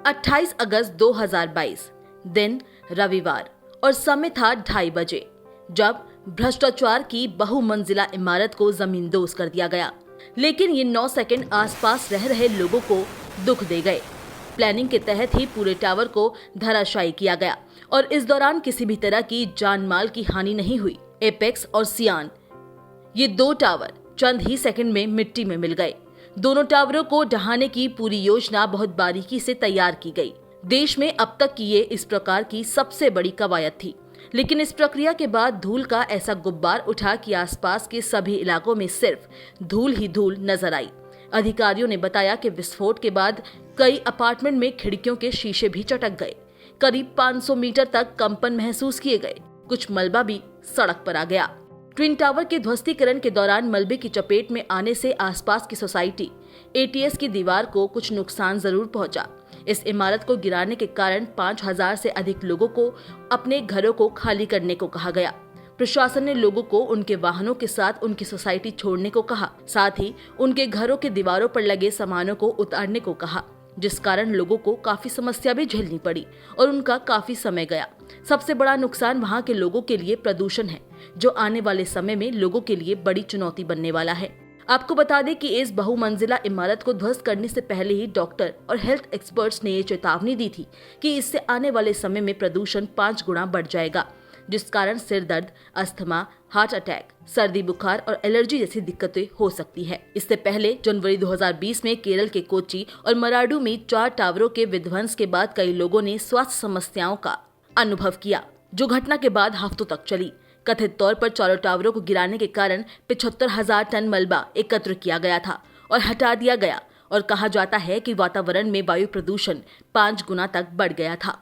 28 अगस्त 2022 दिन रविवार और समय था 2:30 बजे जब भ्रष्टाचार की बहुमंजिला इमारत को जमींदोज कर दिया गया। लेकिन ये 9 सेकंड आसपास रह रहे लोगों को दुख दे गए। प्लानिंग के तहत ही पूरे टावर को धराशायी किया गया और इस दौरान किसी भी तरह की जान माल की हानि नहीं हुई। एपेक्स और सियान, ये 2 टावर चंद ही सेकंड में मिट्टी में मिल गए। दोनों टावरों को ढहाने की पूरी योजना बहुत बारीकी से तैयार की गई। देश में अब तक की ये इस प्रकार की सबसे बड़ी कवायद थी। लेकिन इस प्रक्रिया के बाद धूल का ऐसा गुब्बार उठा कि आसपास के सभी इलाकों में सिर्फ धूल ही धूल नजर आई। अधिकारियों ने बताया कि विस्फोट के बाद कई अपार्टमेंट में खिड़कियों के शीशे भी चटक गए। करीब 500 मीटर तक कंपन महसूस किए गए। कुछ मलबा भी सड़क पर आ गया। ट्विन टावर के ध्वस्तीकरण के दौरान मलबे की चपेट में आने से आसपास की सोसाइटी एटीएस की दीवार को कुछ नुकसान जरूर पहुंचा। इस इमारत को गिराने के कारण 5000 से अधिक लोगों को अपने घरों को खाली करने को कहा गया। प्रशासन ने लोगों को उनके वाहनों के साथ उनकी सोसाइटी छोड़ने को कहा। साथ ही उनके घरों के दीवारों पर लगे सामानों को उतारने को कहा, जिस कारण लोगों को काफी समस्या भी झेलनी पड़ी और उनका काफी समय गया। सबसे बड़ा नुकसान वहां के लोगों के लिए प्रदूषण है, जो आने वाले समय में लोगों के लिए बड़ी चुनौती बनने वाला है। आपको बता दें कि इस बहुमंजिला इमारत को ध्वस्त करने से पहले ही डॉक्टर और हेल्थ एक्सपर्ट्स ने ये चेतावनी दी थी कि इससे आने वाले समय में प्रदूषण 5 गुना बढ़ जाएगा, जिस कारण सिर दर्द, अस्थमा, हार्ट अटैक, सर्दी बुखार और एलर्जी जैसी दिक्कतें हो सकती है। इससे पहले जनवरी 2020 में केरल के कोच्चि और मराडू में 4 टावरों के विध्वंस के बाद कई लोगों ने स्वास्थ्य समस्याओं का अनुभव किया, जो घटना के बाद हफ्तों तक चली। कथित तौर पर चारों टावरों को गिराने के कारण 75,000 टन मलबा एकत्र किया गया था और हटा दिया गया और कहा जाता है कि वातावरण में वायु प्रदूषण 5 गुना तक बढ़ गया था।